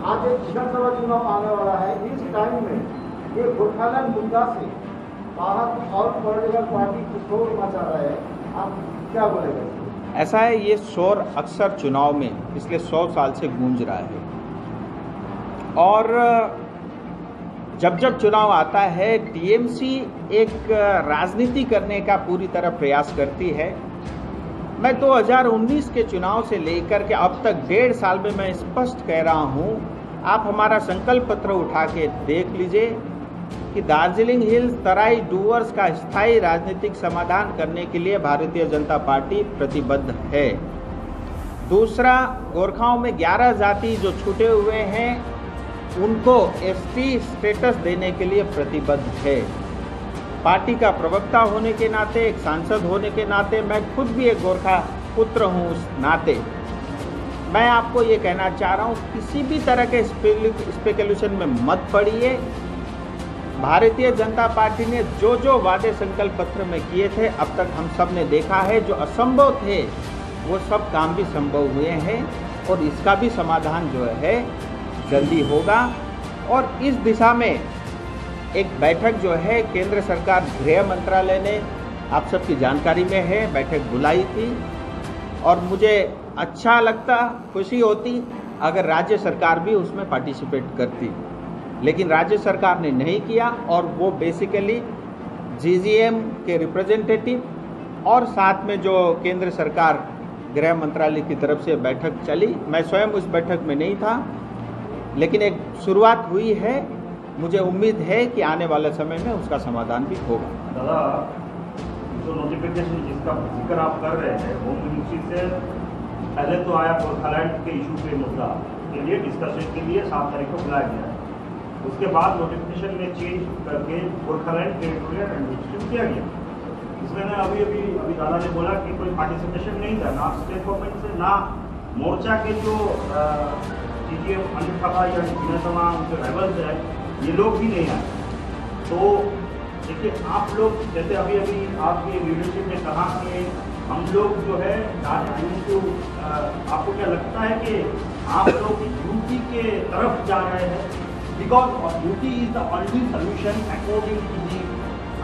आज एक विधानसभा चुनाव आने वाला है, इस टाइम में ये गोरखालैंड मुद्दा से बाहर और पॉलिटिकल पार्टी को शोर मचा रहा है, आप क्या बोलेंगे? ऐसा है, ये शोर अक्सर चुनाव में पिछले 100 साल से गूंज रहा है और जब जब चुनाव आता है टीएमसी एक राजनीति करने का पूरी तरह प्रयास करती है। मैं 2019 के चुनाव से लेकर के अब तक 1.5 साल में मैं स्पष्ट कह रहा हूं, आप हमारा संकल्प पत्र उठा के देख लीजिए कि दार्जिलिंग हिल्स तराई डूवर्स का स्थायी राजनीतिक समाधान करने के लिए भारतीय जनता पार्टी प्रतिबद्ध है। दूसरा, गोरखाओं में 11 जाति जो छूटे हुए हैं उनको एसटी स्टेटस देने के लिए प्रतिबद्ध है। पार्टी का प्रवक्ता होने के नाते, एक सांसद होने के नाते, मैं खुद भी एक गोरखा पुत्र हूं, उस नाते मैं आपको ये कहना चाह रहा हूं, किसी भी तरह के स्पेकुलेशन में मत पड़िए। भारतीय जनता पार्टी ने जो जो वादे संकल्प पत्र में किए थे अब तक हम सब ने देखा है, जो असंभव थे वो सब काम भी संभव हुए हैं और इसका भी समाधान जो है जल्दी होगा। और इस दिशा में एक बैठक जो है केंद्र सरकार गृह मंत्रालय ने, आप सबकी जानकारी में है, बैठक बुलाई थी और मुझे अच्छा लगता, खुशी होती अगर राज्य सरकार भी उसमें पार्टिसिपेट करती, लेकिन राज्य सरकार ने नहीं किया और वो बेसिकली जीजीएम के रिप्रेजेंटेटिव और साथ में जो केंद्र सरकार गृह मंत्रालय की तरफ से बैठक चली, मैं स्वयं उस बैठक में नहीं था, लेकिन एक शुरुआत हुई है। मुझे उम्मीद है कि आने वाले समय में उसका समाधान भी होगा। दादा, जो नोटिफिकेशन जिसका जिक्र आप कर रहे हैं, होम मिनिस्ट्री से पहले तो आया गोरखालैंड के इशू पे मुद्दा के लिए डिस्कशन के लिए 7 तारीख को बुलाया गया। उसके बाद नोटिफिकेशन में चेंज करके गोरखालैंड टेरिटोरियल एडमिनिस्ट्रेशन किया गया। इसमें ना अभी दादा ने बोला कि कोई पार्टिसिपेशन नहीं था, ना स्टेट गवर्नमेंट से, ना मोर्चा के जो जीजीएम अन्यथा या विधानसभा उनके राइवल्स है, ये लोग भी नहीं आए। तो देखिए, आप लोग जैसे अभी आपकी लीडरशिप ने कहा कि हम लोग जो है आपको क्या लगता है कि आप लोग यूपी के तरफ जा रहे हैं? Because UP is the only solution according to the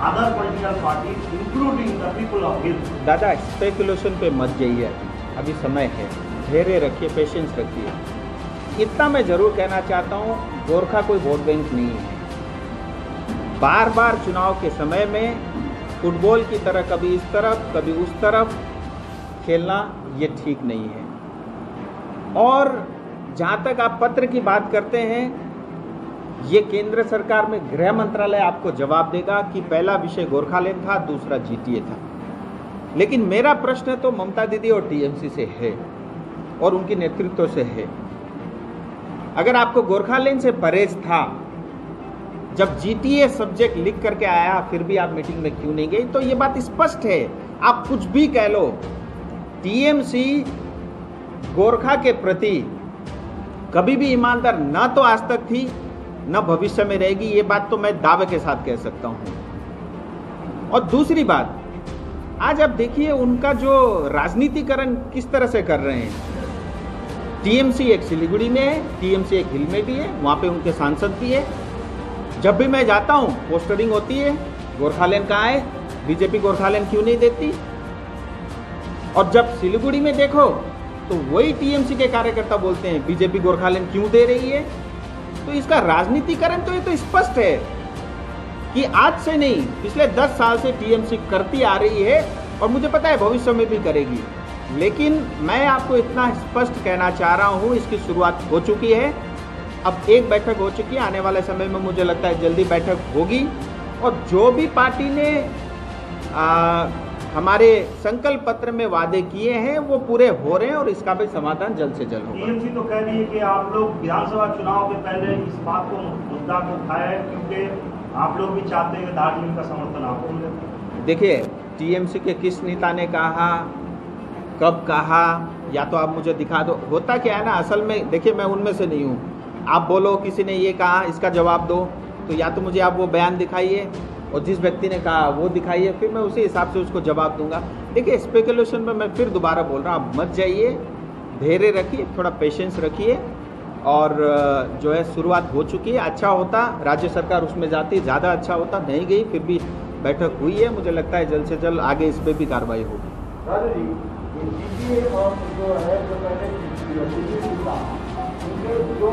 other political parties including the people of hills. दादा, स्पेकुलेशन पे मत जाइए, अभी समय है, धैर्य रखिए, पेशेंस रखिए। इतना मैं जरूर कहना चाहता हूँ, गोरखा कोई वोट बैंक नहीं है। बार बार चुनाव के समय में फुटबॉल की तरह कभी इस तरफ कभी उस तरफ खेलना ये ठीक नहीं है। और जहाँ तक आप पत्र की बात करते हैं, ये केंद्र सरकार में गृह मंत्रालय आपको जवाब देगा कि पहला विषय गोरखालैंड था, दूसरा जीटीए था। लेकिन मेरा प्रश्न तो ममता दीदी और टीएमसी से है और उनके नेतृत्व से है। अगर आपको गोरखालैंड से परहेज था, जब जीटीए सब्जेक्ट लिख करके आया फिर भी आप मीटिंग में क्यों नहीं गए? तो ये बात स्पष्ट है, आप कुछ भी कह लो, टीएमसी गोरखा के प्रति कभी भी ईमानदार ना तो आज तक थी न भविष्य में रहेगी, ये बात तो मैं दावे के साथ कह सकता हूं। और दूसरी बात, आज आप देखिए उनका जो राजनीतिकरण किस तरह से कर रहे हैं। टीएमसी एक सिलीगुड़ी में है, टीएमसी एक हिल में भी है, वहाँ पे उनके सांसद भी है। जब भी मैं जाता हूँ पोस्टरिंग होती है, गोरखालैंड कहाँ है, बीजेपी गोरखालैंड क्यों नहीं देती? और जब सिलीगुड़ी में देखो तो वही टीएमसी के कार्यकर्ता बोलते हैं बीजेपी गोरखालैंड क्यों दे रही है। तो इसका राजनीतिकरण तो ये तो स्पष्ट है कि आज से नहीं, पिछले 10 साल से टीएमसी करती आ रही है और मुझे पता है भविष्य में भी करेगी। लेकिन मैं आपको इतना स्पष्ट कहना चाह रहा हूं, इसकी शुरुआत हो चुकी है, अब एक बैठक हो चुकी है, आने वाले समय में मुझे लगता है जल्दी बैठक होगी और जो भी पार्टी ने हमारे संकल्प पत्र में वादे किए हैं वो पूरे हो रहे हैं और इसका भी समाधान जल्द से जल्द होगा। टीएमसी तो कह रही है कि आप लोग विधानसभा चुनाव के पहले इस बात को मुद्दा को उठाए, क्योंकि आप लोग भी चाहते हैं कि दार्जिलिंग का समर्थन आपको मिले। देखिए, टीएमसी के किस नेता ने कहा, कब कहा, या तो आप मुझे दिखा दो। होता क्या है ना, असल में देखिए मैं उनमें से नहीं हूँ। आप बोलो किसी ने ये कहा, इसका जवाब दो, तो या तो मुझे आप वो बयान दिखाइए और जिस व्यक्ति ने कहा वो दिखाइए, फिर मैं उसी हिसाब से उसको जवाब दूंगा। देखिए, स्पेकुलेशन में मैं फिर दोबारा बोल रहा हूँ, आप मत जाइए, धैर्य रखिए, थोड़ा पेशेंस रखिए और जो है शुरुआत हो चुकी है। अच्छा होता राज्य सरकार उसमें जाती, ज़्यादा अच्छा होता, नहीं गई, फिर भी बैठक हुई है। मुझे लगता है जल्द से जल्द आगे इस पर भी कार्रवाई होगी। राजू जी, ये जीपीए और जो है जो पहले जीपीए था, उनके जो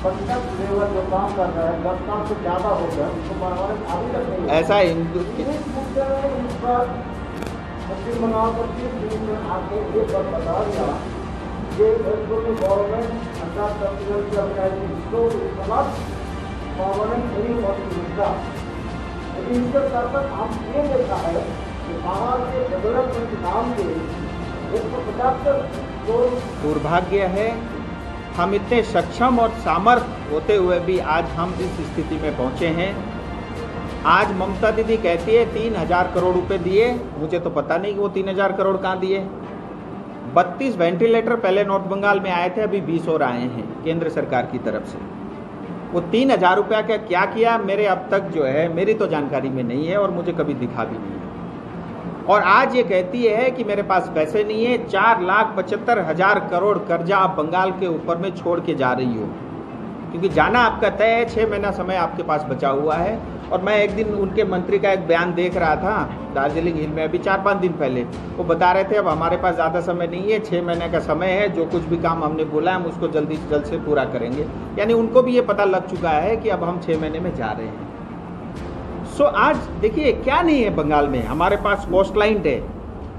पंचायत लेवल जो काम कर रहा है 10 साल से ज़्यादा हो गया, उसको मानवाने अभी तक नहीं ऐसा हिंदू इस मुद्दे में इस बार पश्चिम बंगाल पर 30 दिन में आके एक बार बता दिया कि गवर्नमेंट अंडर परमानेंट नहीं होता। लेकिन इसके साथ साथ हम ये देखा है कि बाहर के डेवलपमेंट नाम के 175 करोड़। दुर्भाग्य है हम इतने सक्षम और सामर्थ्य होते हुए भी आज हम इस स्थिति में पहुंचे हैं। आज ममता दीदी कहती है 3000 करोड़ रुपए दिए, मुझे तो पता नहीं कि वो 3000 करोड़ कहाँ दिए। 32 वेंटिलेटर पहले नॉर्थ बंगाल में आए थे, अभी 20 और आए हैं केंद्र सरकार की तरफ से। वो 3000 रुपया का क्या किया मेरे अब तक जो है मेरी तो जानकारी में नहीं है और मुझे कभी दिखा भी नहीं है। और आज ये कहती है कि मेरे पास पैसे नहीं है। 4,75,000 करोड़ कर्जा आप बंगाल के ऊपर में छोड़ के जा रही हो, क्योंकि जाना आपका तय है। 6 महीना समय आपके पास बचा हुआ है। और मैं एक दिन उनके मंत्री का एक बयान देख रहा था दार्जिलिंग हिल में, अभी 4-5 दिन पहले। वो बता रहे थे अब हमारे पास ज़्यादा समय नहीं है, 6 महीने का समय है, जो कुछ भी काम हमने बोला है हम उसको जल्दी से जल्द से पूरा करेंगे। यानी उनको भी ये पता लग चुका है कि अब हम 6 महीने में जा रहे हैं। सो आज देखिए क्या नहीं है बंगाल में। हमारे पास कोस्ट लाइन है,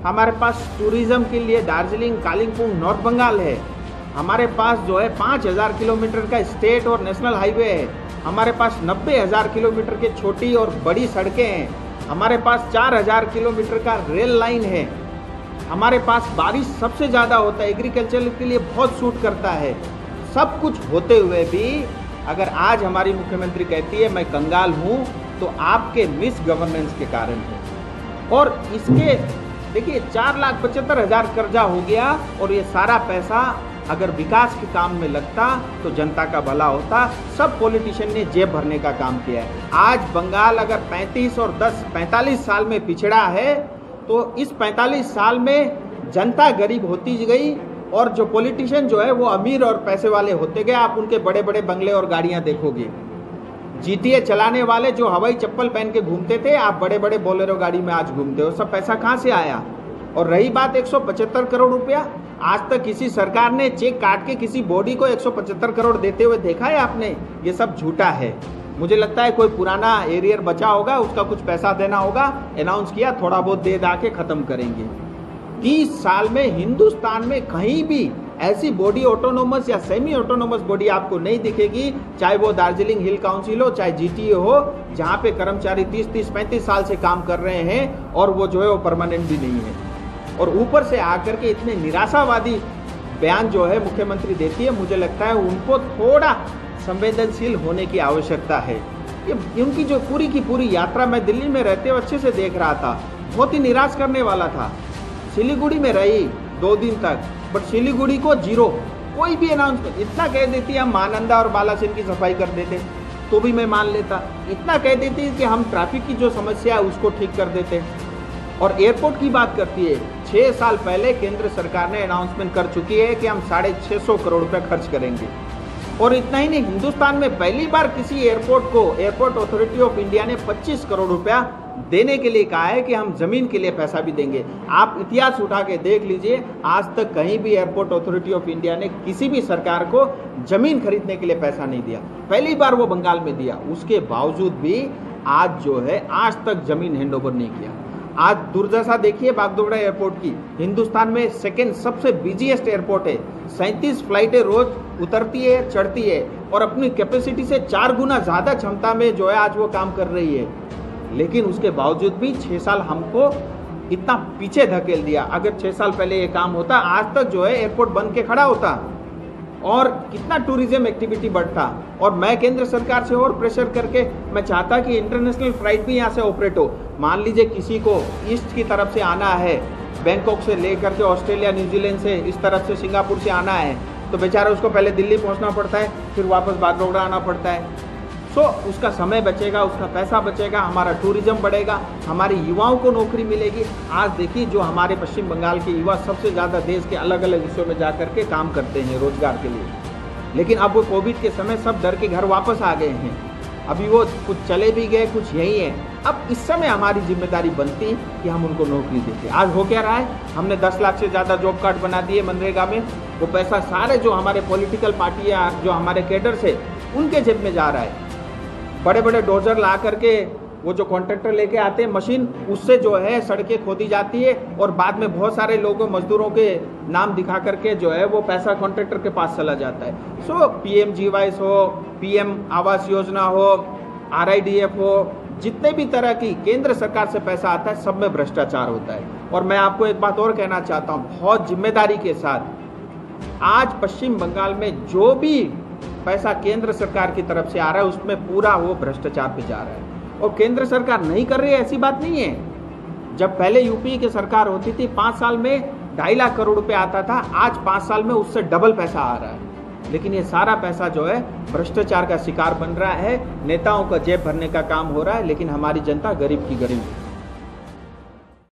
हमारे पास टूरिज्म के लिए दार्जिलिंग, कालिम्पोंग, नॉर्थ बंगाल है। हमारे पास जो है 5000 किलोमीटर का स्टेट और नेशनल हाईवे है। हमारे पास 90,000 किलोमीटर के छोटी और बड़ी सड़कें हैं। हमारे पास 4000 किलोमीटर का रेल लाइन है। हमारे पास बारिश सबसे ज़्यादा होता है, एग्रीकल्चर के लिए बहुत सूट करता है। सब कुछ होते हुए भी अगर आज हमारी मुख्यमंत्री कहती है मैं कंगाल हूँ, तो आपके मिस गवर्नेंस के कारण है। और इसके देखिए 4,75,000 कर्जा हो गया और ये सारा पैसा अगर विकास के काम में लगता तो जनता का भला होता। सब पॉलिटिशियन ने जेब भरने का काम किया है। आज बंगाल अगर 35 और 10 45 साल में पिछड़ा है, तो इस 45 साल में जनता गरीब होती गई और जो पॉलिटिशियन जो है वो अमीर और पैसे वाले होते गए। आप उनके बड़े बड़े बंगले और गाड़ियां देखोगे। जीटीए चलाने वाले जो हवाई चप्पल पहन के घूमते थे, आप बड़े बड़े बोलेरो गाड़ी में आज घूमते हो। सब पैसा कहाँ से आया? और रही बात 175 करोड़ रुपया, आज तक किसी सरकार ने चेक काट के किसी बॉडी को 175 करोड़ देते हुए देखा है आपने? ये सब झूठा है। मुझे लगता है कोई पुराना एरियर बचा होगा, उसका कुछ पैसा देना होगा, अनाउंस किया, थोड़ा बहुत दे दा के खत्म करेंगे। 30 साल में हिंदुस्तान में कहीं भी ऐसी बॉडी ऑटोनोमस या सेमी ऑटोनोमस बॉडी आपको नहीं दिखेगी, चाहे वो दार्जिलिंग हिल काउंसिल हो, चाहे जीटीए हो, जहाँ पे कर्मचारी 30-35 साल से काम कर रहे हैं और वो जो है वो परमानेंट भी नहीं है। और ऊपर से आकर के इतने निराशावादी बयान जो है मुख्यमंत्री देती है, मुझे लगता है उनको थोड़ा संवेदनशील होने की आवश्यकता है। ये उनकी जो पूरी की पूरी यात्रा मैं दिल्ली में रहते हुए अच्छे से देख रहा था, बहुत ही निराश करने वाला था। सिलीगुड़ी में रही 2 दिन तक, बट सिलीगुड़ी को जीरो, कोई भी अनाउंसमेंट। इतना कह देती हम महानंदा और बालासिन की सफाई कर देते तो भी मैं मान लेता। इतना कह देती कि हम ट्रैफिक की जो समस्या है उसको ठीक कर देते। और एयरपोर्ट की बात करती है, 6 साल पहले केंद्र सरकार ने अनाउंसमेंट कर चुकी है कि हम 650 करोड़ रुपए खर्च करेंगे। और इतना ही नहीं, हिंदुस्तान में पहली बार किसी एयरपोर्ट को एयरपोर्ट अथॉरिटी ऑफ इंडिया ने 25 करोड़ रुपया देने के लिए कहा है कि हम जमीन के लिए पैसा भी देंगे। आप इतिहास उठा के देख लीजिए, आज तक कहीं भी एयरपोर्ट अथॉरिटी ऑफ इंडिया ने किसी भी सरकार को जमीन खरीदने के लिए पैसा नहीं दिया। पहली बार वो बंगाल में दिया। उसके बावजूद भी आज जो है आज तक जमीन हैंडओवर नहीं किया। आज दुर्दशा देखिए बागडोगरा एयरपोर्ट की। हिंदुस्तान में सेकेंड सबसे बिजीएस्ट एयरपोर्ट है। 37 फ्लाइटें रोज उतरती है, चढ़ती है और अपनी कैपेसिटी से 4 गुना ज़्यादा क्षमता में जो है आज वो काम कर रही है। लेकिन उसके बावजूद भी 6 साल हमको इतना पीछे धकेल दिया। अगर 6 साल पहले ये काम होता, आज तक जो है एयरपोर्ट बन के खड़ा होता और कितना टूरिज्म एक्टिविटी बढ़ता। और मैं केंद्र सरकार से और प्रेशर करके मैं चाहता कि इंटरनेशनल फ्लाइट भी यहाँ से ऑपरेट हो। मान लीजिए किसी को ईस्ट की तरफ से आना है, बैंकॉक से लेकर के ऑस्ट्रेलिया, न्यूजीलैंड से, इस तरफ से सिंगापुर से आना है, तो बेचारा उसको पहले दिल्ली पहुँचना पड़ता है, फिर वापस बागडोगरा आना पड़ता है। सो उसका समय बचेगा, उसका पैसा बचेगा, हमारा टूरिज्म बढ़ेगा, हमारे युवाओं को नौकरी मिलेगी। आज देखिए जो हमारे पश्चिम बंगाल के युवा सबसे ज़्यादा देश के अलग अलग हिस्सों में जा कर के काम करते हैं रोजगार के लिए। लेकिन अब वो कोविड के समय सब डर के घर वापस आ गए हैं। अभी वो कुछ चले भी गए, कुछ यही है। अब इस समय हमारी जिम्मेदारी बनती है कि हम उनको नौकरी देते। आज हो क्या रहा है, हमने 10 लाख से ज़्यादा जॉब कार्ड बना दिए मनरेगा में। वो पैसा सारे जो हमारे पॉलिटिकल पार्टियाँ, जो हमारे कैडर्स है, उनके जेब में जा रहा है। बड़े बड़े डोजर ला करके वो जो कॉन्ट्रैक्टर लेके आते हैं मशीन, उससे जो है सड़कें खोदी जाती है और बाद में बहुत सारे लोगों, मजदूरों के नाम दिखा करके जो है वो पैसा कॉन्ट्रैक्टर के पास चला जाता है। सो PMGY हो, PM आवास योजना हो, RIDF हो, जितने भी तरह की केंद्र सरकार से पैसा आता है, सब में भ्रष्टाचार होता है। और मैं आपको एक बात और कहना चाहता हूँ, बहुत जिम्मेदारी के साथ, आज पश्चिम बंगाल में जो भी पैसा केंद्र सरकार की तरफ से आ रहा है, उसमें पूरा वो भ्रष्टाचार पे जा रहा है। और केंद्र सरकार नहीं कर रही है ऐसी बात नहीं है। जब पहले यूपी की सरकार होती थी, 5 साल में 2.5 लाख करोड़ रुपए आता था, आज 5 साल में उससे डबल पैसा आ रहा है। लेकिन ये सारा पैसा जो है भ्रष्टाचार का शिकार बन रहा है, नेताओं का जेब भरने का काम हो रहा है, लेकिन हमारी जनता गरीब की गरीब